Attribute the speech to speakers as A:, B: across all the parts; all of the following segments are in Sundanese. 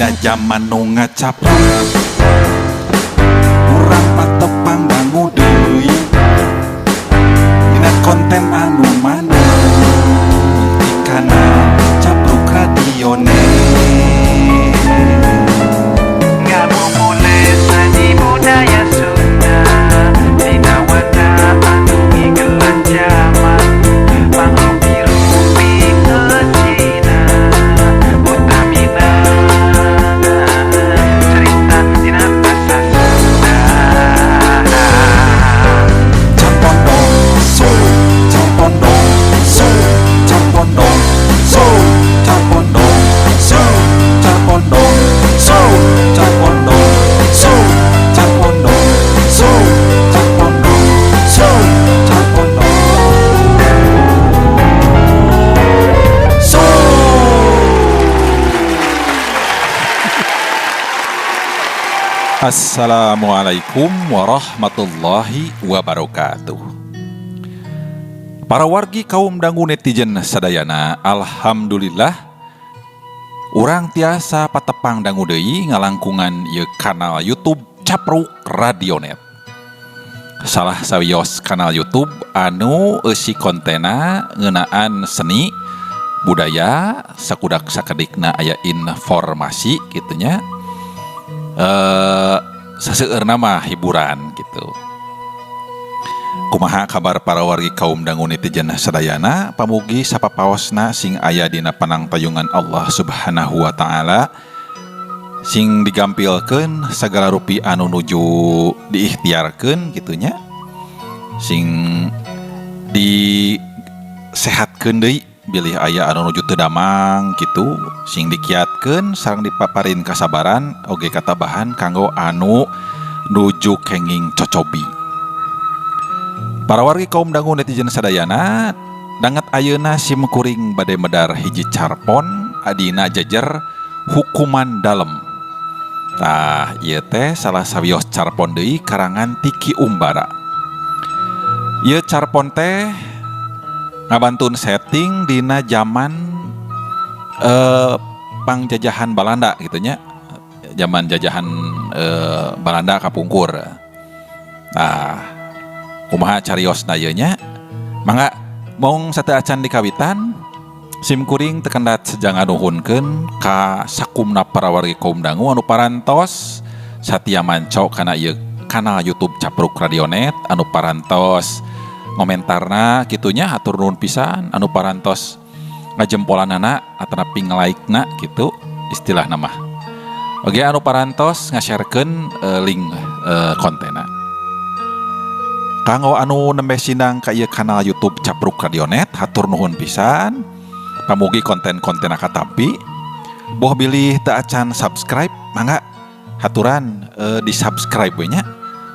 A: Dina zaman nu ngacaplok urang patepang dangu deui dina konten anu mana di kanal Capruk Radio Net.
B: Ngabubulet seni budaya Sunda dina wadah anu ngigelan jaman pangrupi-rupi Cina utamina cerita dina basa Sunda.
A: Campondong so, campondong so, campondong so, campondong so, campondong so, campondong so, campondong so, campondong so, campondong so. Assalamualaikum warahmatullahi wabarakatuh. Para wargi kaum dangu netizen sadayana, alhamdulillah urang tiasa patepang dangu deui ngalangkungan ieu kanal YouTube Capruk Radio Net. Salah sawios kanal YouTube anu eusi kontena ngeunaan seni budaya sakudak sakedikna aya informasi kitu nya. Saseueurna mah hiburan gitu. Kumaha kabar para wargi kaum dangu netizen sadayana, pamugi sapapaosna sing aya dina panangtayungan Allah Subhanahu wa taala, sing digampilkeun sagala rupi anu nuju diikhtiarkeun kitu nya, sing disehatkeun deui bilih aya anu nuju teu damang kitu, sing dikiatkeun sareng dipaparin kasabaran oge katabahan kanggo anu nuju kenging cocobi. Para wargi kaum dangu netizen sadayana, danget ayeuna simkuring bade medar hiji carpon adina jajar hukuman dalem. Tah ieu teh salah sawios carpon deui karangan Tiki Umbara. Ieu carpon teh ngabantun setting dina zaman pangjajahan Balanda gitu nya. Zaman jajahan Balanda kapungkur. Nah, kumaha cariosna ieu nya? Mangga mong sateu acan dikawitan simkuring teu kandat sejang nuhunkeun ka sakumna para wargi kaum dangu anu parantos satia manco kana ieu kanal YouTube Capruk Radio Net, anu parantos komentarna kitunya hatur nuhun pisan, anu parantos ngajempolanana atanapi nge-like-na gitu istilahna mah. Oge anu parantos ngasharekeun link kontena. Kanggo anu nembe sinang ka ieu kanal YouTube Capruk Radio Net, hatur nuhun pisan. Pamugi konten-kontena katampi. Boh bilih teu acan subscribe, mangga haturan di-subscribe we nya.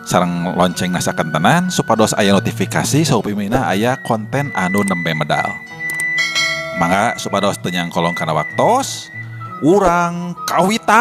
A: Sareng lonceng nasakan tenan supados aya notifikasi saupimina aya konten anu nembe medal. Mangga supados teu nyangkolong kana waktos urang kawitan.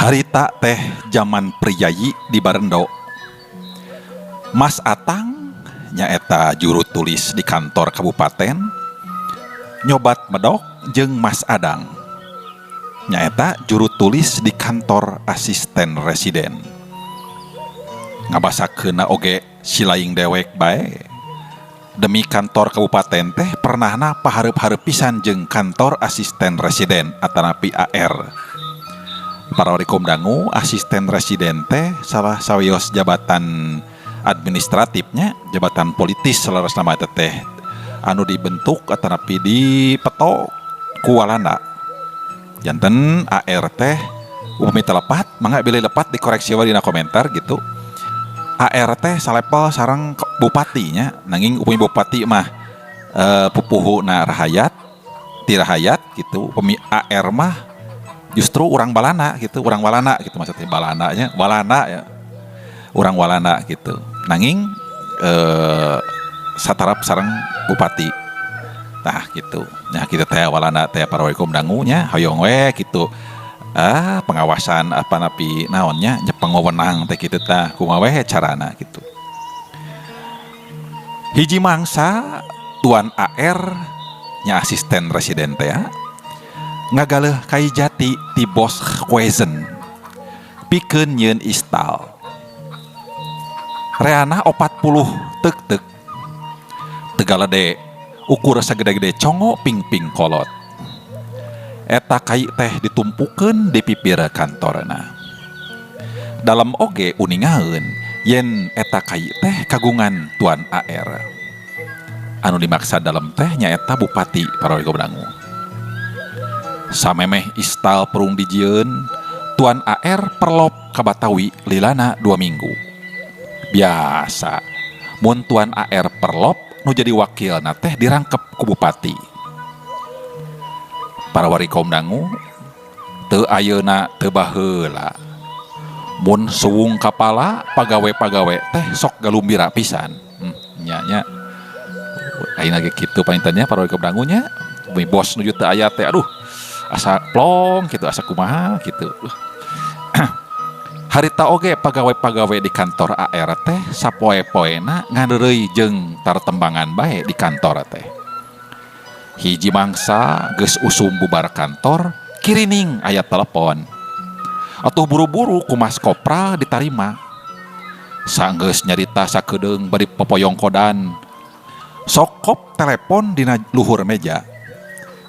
A: Harita teh zaman priyayi di Barendo. Mas Atang nyaeta juru tulis di kantor kabupaten, nyobat medok jeung Mas Adang nyaeta juru tulis di kantor asisten residen. Ngabasakeunna oge silaing dewek bae. Demi kantor kabupaten teh pernahna pahareup-hareup pisan jeung kantor asisten residen atanapi AR. Para wargi kaum dangu, asisten residen teh salah sawios jabatan administratifnya, jabatan politis selaras nama teh anu dibentuk atanapi dipetok ku Walanda. Janten AR teh upami telepat, mangga bilih lepat dikoreksi wae dina komentar gitu. AR teh salepel sareng bupatinya nanging upami bupati mah pupuhuna rahayat ti rahayat gitu AR mah justru orang balana gitu maksudnya balana ya orang walana gitu nanging satarap sareng bupati tah gitu nya kita teh walana teh parawikom dangunya hoyong we gitu pengawasan apa napi naonnya nyepeng wewenang teh kitu tah kumaha we carana gitu. Hiji mangsa Tuan AR nya asisten residen teh ngagaleuh kai jati ti bos Kwezen pikeun nyeun istal. Reana 40 teuk tegalede ukur sagede-gede congo ping-ping kolot. Eta kai teh ditumpukeun di pipir kantorna. Dalam oge uningaeun yen eta kai teh kagungan Tuan AR. Anu dimaksa dalam teh nyaeta bupati Parawigo Dangu. Samemeh istal perung dijieun, Tuan AR perlop ka Batawi lilana 2 minggu. Biasa, mun Tuan AR perlop nu jadi wakilna teh dirangkep ku bupati. Para wari kaum dangu teu ayeuna teu baheula mun suwung kapala pagawe-pagawe teh sok galumbira pisan nya ayeuna ge kitu paintennya para wari kaum dangu nya bos nuju teu aya teh aduh asa plong kitu asa kumaha kitu. Harita oge pagawe-pagawe di kantor AR teh sapoe-poena ngadeureuy jeung tartembangan bae di kantor teh. Hiji mangsa geus usum bubar kantor kirining aya telepon. Atuh buru-buru ku Mas Kopra ditarima. Sanggeus nyarita sakedeung bari popoyong kodan. Sokop telepon dina luhur meja.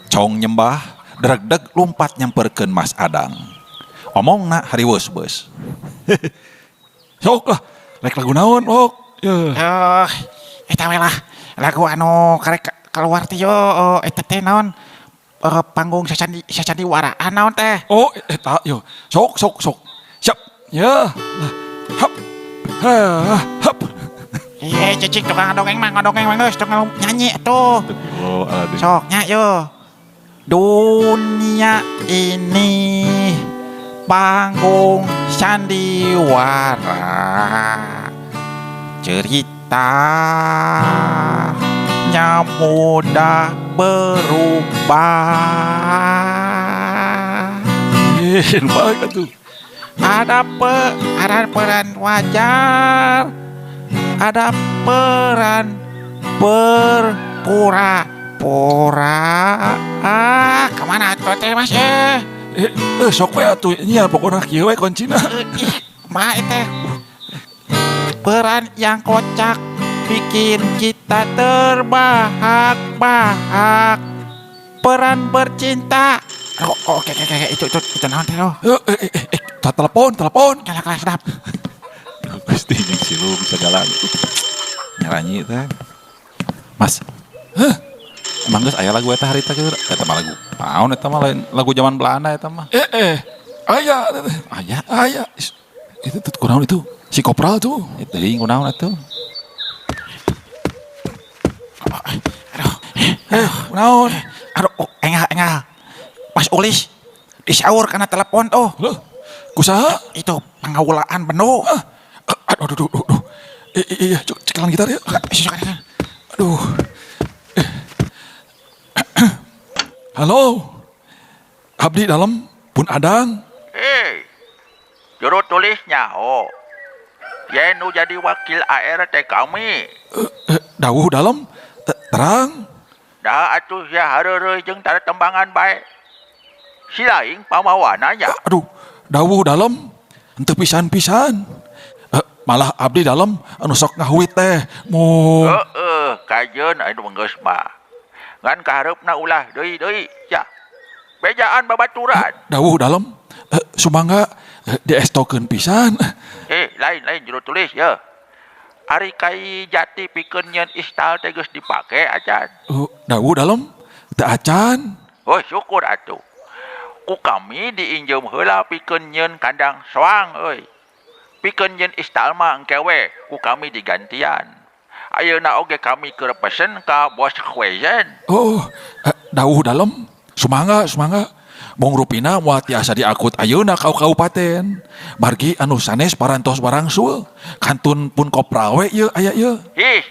A: Cong nyembah dereg-deg lumpat nyamperkeun Mas Adang. Omongna hariweus beus. Sok lah, rek lagu naon, ok.
C: Eta we lah lagu anu karek keluar teh yo eta teh naon panggung sacandiwaraan naon teh.
A: Oh eta yo sok siap ya hap hap
C: Cicik tukang ngadongeng mah geus tukang nyanyi atuh.
A: Oh aduh
C: Sok nya yo. Dunia ini panggung sandiwara, ceritanya mudah berubah.
A: lupa tuh.
C: Ada peran wajar, ada peran berpura-pura. Kemana tuh teh Mas
A: Sok we atuh nya pokona kieu we kuncina.
C: Mah teh peran yang kocak bikin kita terbahak-bahak. Peran bercinta. Oke itu naon teh lo.
A: Telepon.
C: Kala sedap.
A: Gusti jeung silung segala. Nyaranyi teh. Mas. Emang geus aya lagu eta harita keur? Eta mah lagu. Naon eta mah lain lagu zaman Belanda eta mah. Aya. Itu tuh kunaon itu? Si Kopral tuh. Itu deui kunaon atuh?
C: Kunaon? Aduh, engah. Mas Ulis disaur karena telepon tuh.
A: Loh, kusaha?
C: Itu penggaulaan beno.
A: Aduh. Iya, cekelan gitar ya. Aduh. Halo. Abdi dalam pun adang.
B: Juru tulisnya Yen nu jadi wakil AR teh kami.
A: Dawuh dalam terang.
B: Da atuh ya hareureuy jeung tara tembangan bae. Si laing pamawananya.
A: Aduh, dawuh dalam henteu pisan-pisan. Malah abdi dalam anu sok ngahuit teh mun
B: kajeun anu geus mah. Ngan kahareupna ulah deui ya. Bejaan babaturan.
A: Dawuh dalam sumangga diestokeun pisan.
B: Lain juru tulis ya. Ari kai jati pikeun nyeun istal teh geus dipake acan.
A: Dawuh dalam teu acan.
B: Oh syukur atuh. Ku kami diinjem heula pikeun nyeun kandang soang euy. pikeun yen istalma engkewe ku kami digantian. Ayeuna oge kami keur pesen ka bos kwejen.
A: Oh, dawuh dalem. Sumangga. Mong rupina moal tiasa diakut ayeuna ka kabupaten. Margi anu sanes parantos barangsul. Kantun pun kopra we ieu aya ieu.
B: Ih,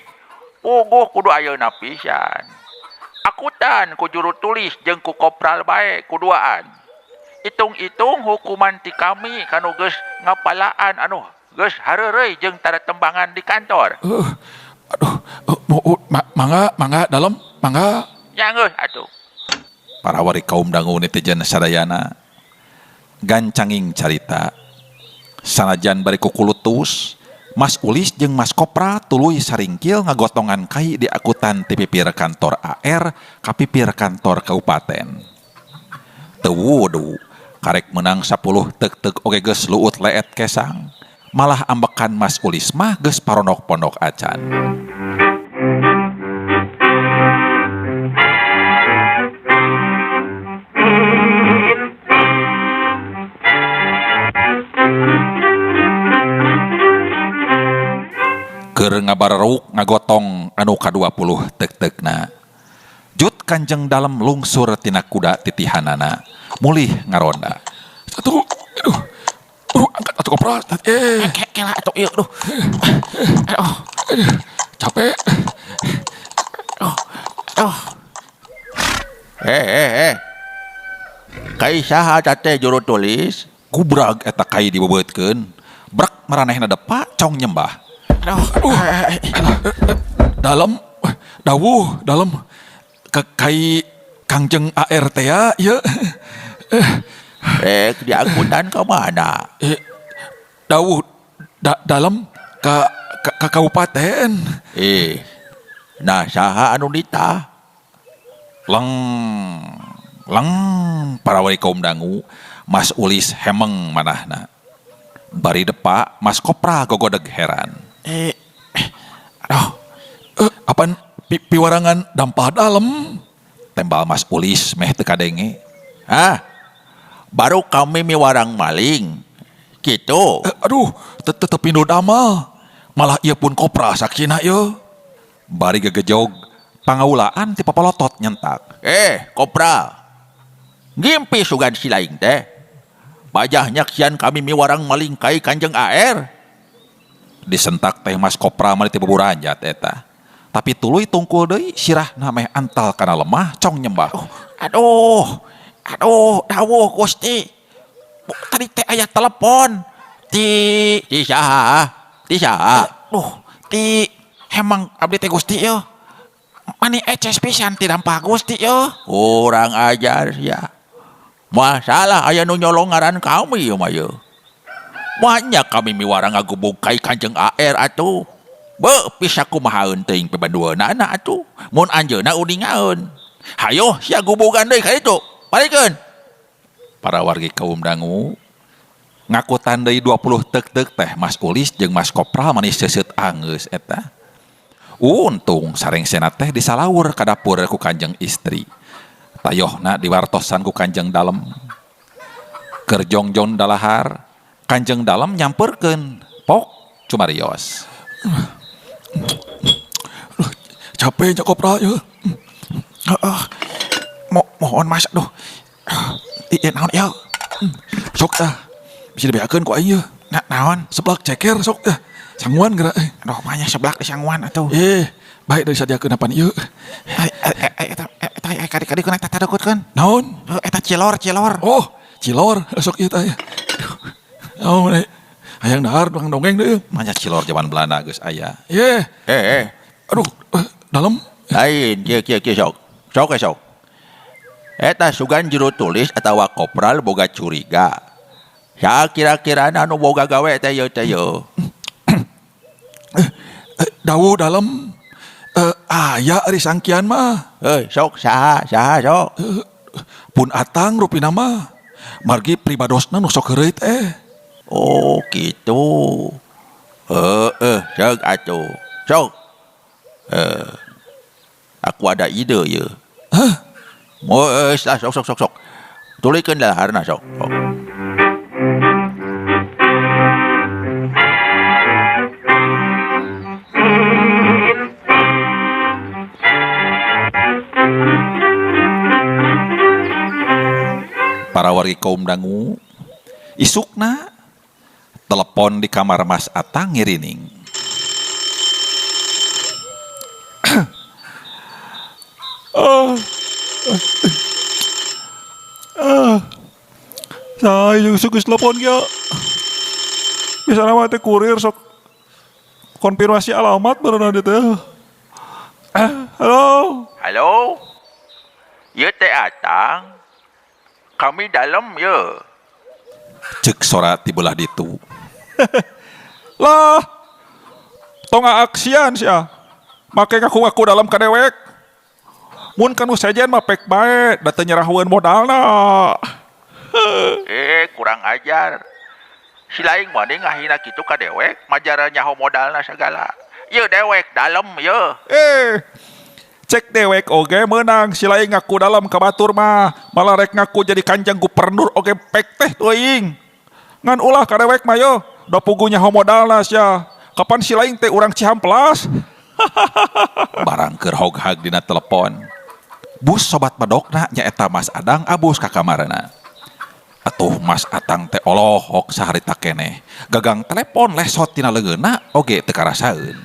B: puguh kudu ayeuna pisan. Akutan ku juru tulis jeung ku kopral bae kuduaan. Itung-itung hukuman ti kami kanu geus ngapalaan anu geus hareureuy jeung tara tembangan di kantor.
A: Mangga dalem, mangga.
B: Ya geus atuh.
A: Para wari kaum dangu netizen sadayana gancanging carita sanajan bari kukulutus Mas Ulis jeung Mas Kopra tuluy saringkil ngagotongan kai di akutan ti pipir kantor AR ka pipir kantor kabupaten. Teu wudu karek menang 10 teuk-teuk oge geus luut leet kesang. Malah ambekan Mas Ulis mah geus paronok-pondok acan. Keur ngabararuk ngagotong anu ka-20 teuk-teukna. Jut Kanjeng dalem lungsur tina kuda titihanana, mulih ngaronda. Satu, angkat atuh kopra.
C: Kela atuh ieu duh. Aduh,
A: Capek.
C: aduh.
B: Kai saha teh juru tulis?
A: Kubrag eta kai dibebeutkeun. Brak maranehna depa cong nyembah. Dalam dawuh dalam kai Kangjeng ART ya ieu.
B: Rek di akutan ke mana?
A: Dawuh dalam ka kabupaten.
B: Nah saha anu ditah?
A: Leng para wali kaum dangu Mas Ulis hemeng manahna. Bari depa Mas Kopra gogodeg heran. Apaan piwarangan dampah dalam? Tembal Mas Ulis meh teu kadenge.
B: Baru kami miwarang maling. Gitu.
A: Tetep pindu damal. Malah ia pun kopra saksina ieu. Bari gegejog pangaulaan ti papalotot nyentak.
B: Kopra. Ngimpi sugan si laing teh. Bajah nyaksian kami miwarang maling kai Kanjeng AR. Disentak teh Mas Kopra mah ti beburanjat eta. Tapi tuluy tungkul deui sirahna meh antal kana lemah cong nyembah.
C: Aduh, dawuh Gusti. Tadi teh aya telepon ti
B: saha? Ti saha?
C: ti hemang abdi teh Gusti yo. Mani eces pisan ti dampah Gusti yo.
B: Kurang ajar ya. Masalah aya nu nyolong ngaran kami ieu mah ye. Banyak kami miwarang ngagubung kai Kanjeng AR atuh. Bisa kumahaeun teuing pebandueuna atuh. Mun anjeunna uningaeun. Hayo sia gubungan deui ka ditu. Palikeun.
A: Para wargi kaum dangu ngakutan deui 20 teuk-teuk teh Mas Ulis jeung Mas Kopra manis seuseut angeus eta. Untung sarengsena teh disalawur ka dapur ku Kanjeng istri. Tayohna diwartosan ku Kanjeng dalem. Keur jongjong dalahar Kanjeng dalem nyamperkeun, pok cumarios. Capek Kopra ya.
C: Mohon Mas, aduh. Ieu naon ya?
A: Sok tah. Bisa dibeakeun ku aing ye.
C: Naon?
A: Seblak ceker sok tah. Sangguan geura.
C: Aduh, manya seblak di sangguan atuh.
A: Baik dari sadiakeun apaan ieu.
C: Eta kadi-kadi kuna eta dekutkeun.
A: Naon?
C: Eta cilor.
A: Oh, cilor sok ieu tah ya. Oh, hayang dahar tukang dongeng deui. Manya cilor zaman Belanda geus aya. Aduh, dalam.
B: Lain, kieu sok. Sok. Eta sugan juru tulis atawa kopral boga curiga. Ya kira-kira anu boga gawe teh yeuh.
A: Dawuh dalam. Aya ari sangkian mah.
B: Sok saha sok.
A: Pun atang rupina mah. Margi pribadosna nu sok heureut teh.
B: Oh gitu. Sok atuh. Sok. Aku ada ide ya. Sok. Tulikeun daharna sok.
A: wargi kaum dangu. Isukna telepon di kamar Mas Atang ngirining.
D: Saya juga suka telepon ya. Bisa nama teh kurir sok konfirmasi alamat bener nanti teh. Halo.
B: Halo? Ya teh Atang. Kami dalam ya.
A: Cek suara tibelah ditu.
D: Lah. Tonga aksian sia. Make ngaku dalam kadewek. Mun kanu sejen mah pek bae, da teu nyerahkeun modalna.
B: Kurang ajar. Si laing mending ngahina kitu ka dewek, majara nyaho modalna segala. Ye dewek dalam ye.
D: Cek dewek oge menang si lain ngaku dalam ka batur mah, malah rek ngaku jadi kanjeng gubernur oge pek teh teuing. Ngan ulah ka dewek mah yo, da pugu nyaho modalna sia. Kapan si lain teh urang Cihamplas?
A: Barang keur hoghag dina telepon. Bus sobat badokna nyaeta Mas Adang abus ka kamarna. Atuh Mas Atang teh olohok saharita keneh. Gagang telepon lesot tina leungeunna oge teu karasaeun.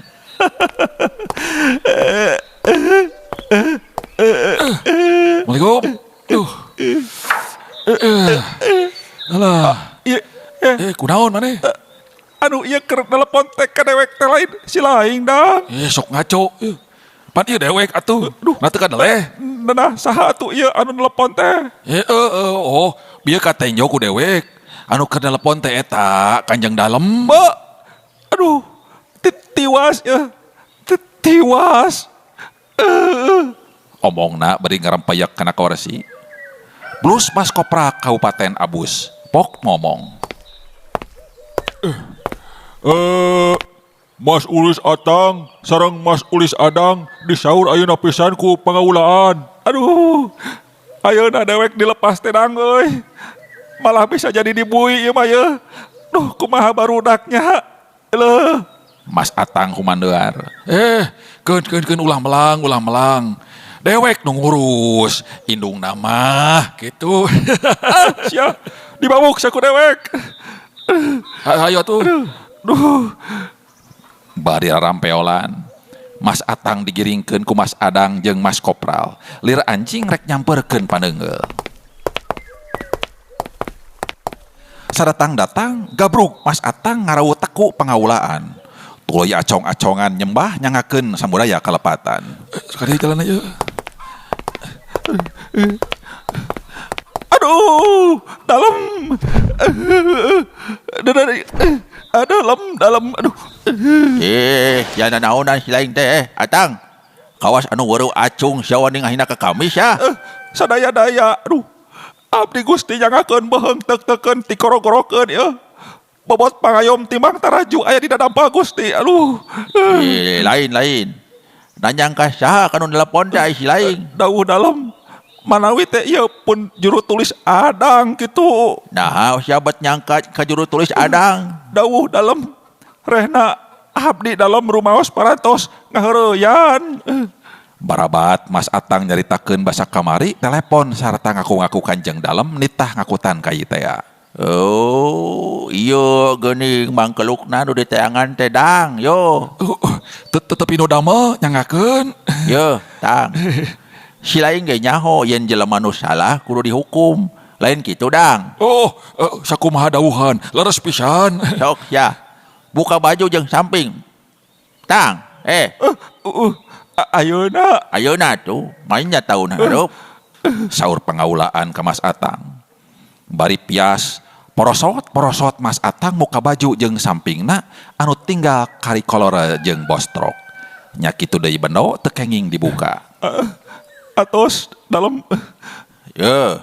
D: Assalamualaikum. Alah. Kunaon maneh? Anu ieu keur telepon teh ka dewek teh lain si lain dang.
E: Sok ngaco. Pan ieu dewek atuh. Na teu kadeleh.
D: Nah, saha atuh ieu anu telepon teh?
E: Oh, bieu katenjo ku dewek. Anu keur telepon teh eta Kanjeng Dalem.
D: Mbak. Aduh. Tiwas ya. Tiwas.
A: Omongna beri ngarempeyak kana korsi. Blus Mas Kopra Kabupaten Abus. Pok ngomong.
D: Mas Ulis Atang sareng Mas Ulis Adang disaur ayeuna pisan ku pangaulaan. Aduh. Ayeuna dewek dilepas teh dang euy. Malah bisa jadi dibui ieu mah ye. Duh, kumaha barudaknya. Eleuh.
A: Mas Atang kumandear.
E: Keun ulah melang. Dewek nu ngurus, indung nama gitu.
D: Sia, dibawuk saku dewek.
E: Ayo tuh.
D: Duh.
A: Bari rampeolan. Mas Atang digiringkeun ku Mas Adang jeung Mas Kopral. Lir anjing rek nyamperkeun paneungeul. Sadatang-datang gabruk Mas Atang ngarawut teku pangaulaan. Tuluy acong-acongan nyembah nyangakeun samudaya kalepatan.
E: Sekali jalan aja.
D: Aduh, dalam. Dalam. Aduh.
B: Ya naonan si lain teh Atang. Kawas anu weureu acung sawa ning ngahina ka kami sia.
D: Sadaya-daya. Aduh. Abdi Gusti nyangakeun beheung tek-teken tikorok-korokeun ya. Bobot pangayom timbang taraju aya di dadampa Gusti. Aduh.
B: Lain. Nanyang ka saha kanu telepon teh si lain.
D: Dawuh dalam. Manawi teh ieu pun juru tulis Adang kitu.
B: Nah, siabat nyangkat ka juru tulis Adang.
D: Dawuh dalam. Rehna abdi dalam rumaos parantos ngaheureuyan.
A: Barabat Mas Atang nyaritakeun basa kamari telepon sarta ngaku-ngaku Kanjeng Dalem nitah ngakutan ka ieu teh.
B: Oh, iyo geuning mangkelukna nu diteangan teh dang, yo.
E: Tetep ino dama nyangakeun.
B: Yo, tang. Si lain ge nyaho yen jelema nu salah kudu dihukum. Lain kitu dang.
E: Oh, sakumaha dawuhan, leres pisan.
B: Sok ya. Buka baju jeung samping. Tang, ayeuna tuh mainnya tahun hareup.
A: Saur pangaulaan ka Mas Atang. Bari pias porosot Mas Atang muka baju jeung sampingna anu tinggal kari kolor jeung bostrok. Nya kitu deui bendo teu kenging dibuka.
D: Atos dalam.
B: Ye.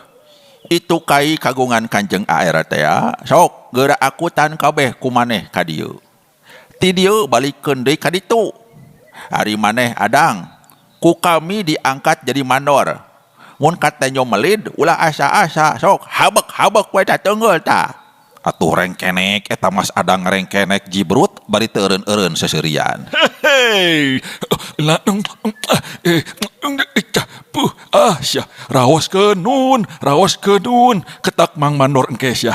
B: Itu kai kagungan Kanjeng AR teh ya. Sok geura akutan kabeh ku maneh ka dieu. Ti dieu balikeun deui ka ditu. Ari maneh Adang, ku kami diangkat jadi mandor. Mun katenyo melid ulah asa-asa sok habek we tah teungeul tah.
A: Atuh rengkenek eta Mas Adang rengkenek jibrut bari teu eureun-eureun seseurian.
E: Hei, Puh, syah, raos ke nun, ketak Mang Mandor engke syah.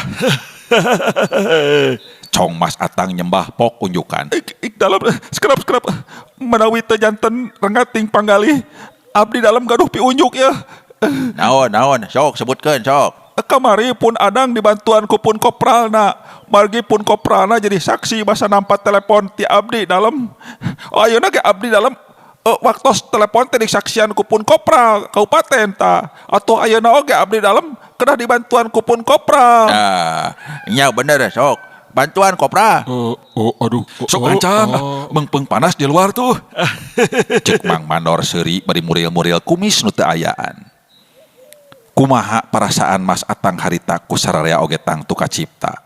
A: Cong Mas Atang nyembah pok unjukan.
D: Ik dalam sekerap menawi teu janten rengating panggalih abdi dalam gaduh piunjuk ya.
B: Naon, sok sebutkeun sok.
D: Kamari pun adang dibantuan ku pun kopralna. Margi pun kopralna jadi saksi masa nampak telepon ti abdi dalam. Ayeuna ge abdi dalam waktos telepon teh disaksian ku pun kopral kabupaten ta. Atuh ayeuna oge abdi dalam kedah dibantuan ku pun kopral.
B: Nya bener sok. Bantuan kopra.
D: Aduh.
E: Sok ancang, mengpeng panas di luar tuh.
A: Cek Mang Mandor seuri bari muril-muril kumis nu teu ayaan. Kumaha perasaan Mas Atang harita ku sararea oge tang tu kacipta.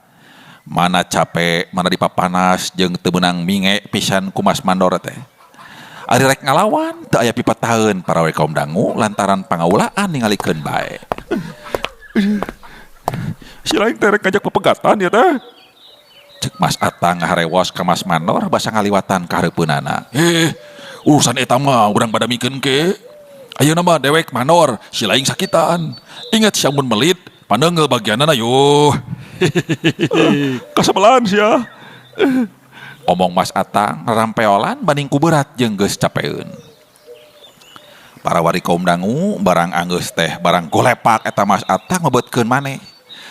A: Mana capek, mana dipapanas jeung teu meunang minge pisan ku Mas Mandor teh. Ari rek ngalawan teu aya pipataheun para we kaum dangu lantaran pangaulaan ningalikeun bae.
D: Si lain teh rek ngajak pepegatan ya teh.
A: Cek Mas Atang ngaharewos ka Mas Mandor basa ngaliwatan ka hareupeunana.
E: Urusan eta mah urang pada mikeun ke. Ayeuna mah dewek Mandor, si laing sakitaan. Ingat si amun melit, pandeungel bagianana yo.
D: Kasebelan sia.
A: Omong Mas Atang rarampeolan banding ku berat jeung geus capeun. Para wari kaum dangu barang anggeus teh barang golepak eta Mas Atang mebetkeun maneh.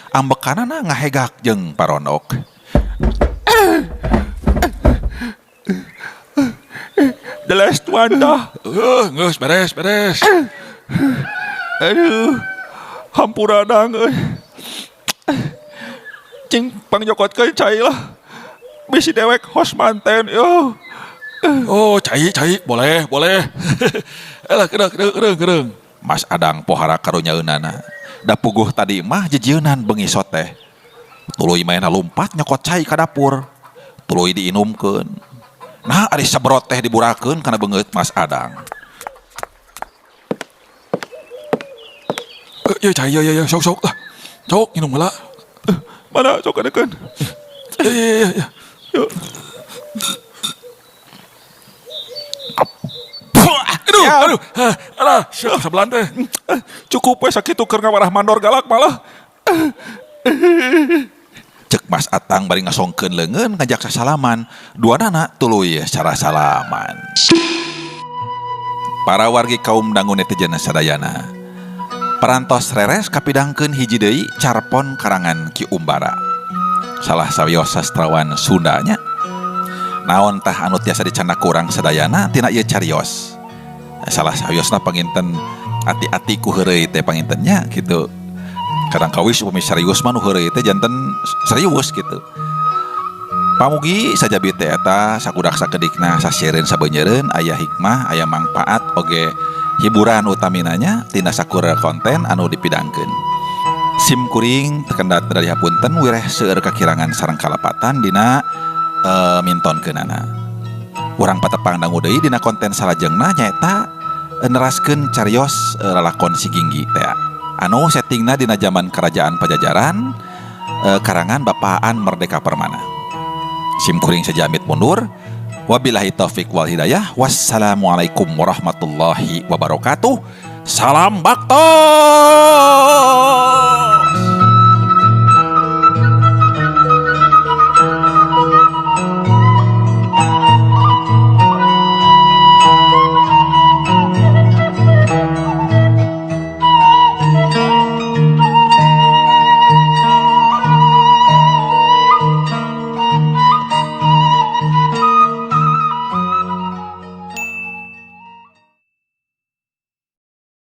A: Ambekanana ngahegak jeung parondok.
D: The last one dah.
E: Geus beres.
D: Aduh. Hampura dang euy. Cing pangjokotkeun cai lah. Bisi dewek hos manten yo.
E: Oh, cai, boleh. Elah, kereng.
A: Mas Adang pohara karunyaeunana. Da puguh tadi mah jejeunan bengisot teh. Tuluy maena lompat nyokot cai ka dapur. Tuluy diinumkeun. Nah, ari sabrot teh diburakeun kana beungeut Mas Adang.
E: Ya cai, ya, sok. Sok, minum heula.
D: Mana sok adekeun.
E: Ya.
D: Yuk.
E: Aduh. Alah, syah sabelan teh.
D: Cukup we sakitu keur ngawarah Mandor galak malah.
A: Cek Mas Atang bari ngasongkeun leungeun ngajak sasalaman. Duanana tuluy secara salaman. Para wargi kaum dangu netizen sadayana. Parantos reres kapidangkeun hiji deui carpon karangan Ki Umbara. Salah sawios sastrawan Sundanya. Naon tah anu tiasa dicandak urang sadayana tina ieu carios. Salah sawiosna panginten ati-ati ku heureuy teh pangintennya gitu. Kadang kawis upami serius mah nu heureuy teh janten serius gitu. Pamugi sajabi teh eta sakudak sakedikna sasiereun sabeunyereun aya hikmah, aya mangpaat oge hiburan utaminanya tina sakureul konten anu dipidangkeun. Sim kuring tekendat dari hapunten wireh seueur kakirangan sareng kalapatan dina mintonkeunana. Urang patepang dangu deui dina konten salajengna nyaeta neraskeun carios lalakon si Ginggi teh. Anu settingna dina zaman kerajaan Pajajaran karangan Bapaan Merdeka Permana. Sim kuring sajamit mundur. Wabillahi taufik wal hidayah. Wassalamualaikum warahmatullahi wabarakatuh. Salam bakto.